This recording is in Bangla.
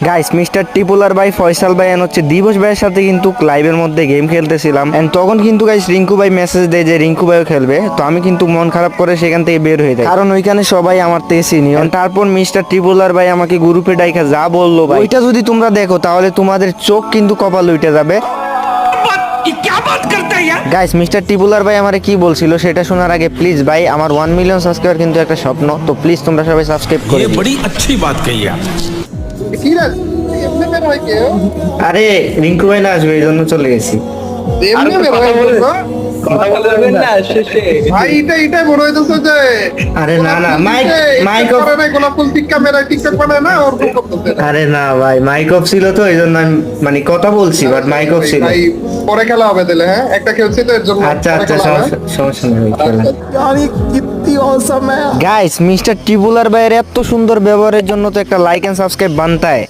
গাইস মিস্টার টিপুলার ভাই, ফয়সাল ভাই হচ্ছে দিবস ভাইয়ের সাথে কিন্তু লাইভের মধ্যে গেম খেলতেছিলাম এন্ড তখন কিন্তু গাইস রিঙ্কু ভাই মেসেজ দেয় যে রিঙ্কু ভাইও খেলবে। তো আমি কিন্তু মন খারাপ করে সেখান থেকে বের হয়ে যাই, কারণ ওইখানে সবাই আমার থেকে সিনিয়র। তারপর মিস্টার টিপুলার ভাই আমাকে গ্রুপে ডাইকা যা বললো ভাই, ওইটা যদি তোমরা দেখো তাহলে তোমাদের চোখ কিন্তু কপাল উঠে যাবে। গাইস মিস্টার টিপুলার ভাই আমারে কি বলছিল সেটা শোনার আগে প্লিজ ভাই, আমার 1 মিলিয়ন সাবস্ক্রাইবার কিন্তু একটা স্বপ্ন, তো প্লিজ তোমরা সবাই সাবস্ক্রাইব করে ये দিও। बड़ी अच्छी बात कही आप। সিরাজ এমনি বের হয় কেউ আরে রিঙ্কু ভাই না আসবে এই জন্য চলে গেছি। এমনি বের হয় ভাই এটাই বড় হইতেছে যে আরে না না মাইক মাইক অফ, করে না গোলাপ ফুল টিক্কা মেরা টিকটক বানায় না ওরকম করতেছে আরে না ভাই মাইক অফ ছিল তো এই জন্য আমি মানে কথা বলছি বাট মাইক অফ ছিল। ভাই পরে খেলা হবে তাহলে, হ্যাঁ একটা খেলছি তো এর জন্য আচ্ছা পরে আচ্ছা খেলা হবে। সমস্যা নেই খেলা। यार ये कितनी औसम है। গাইস মিস্টার টিপুলার ভাইয়ের এত সুন্দর ব্যবহারের জন্য তো একটা লাইক এন্ড সাবস্ক্রাইব বানতায়।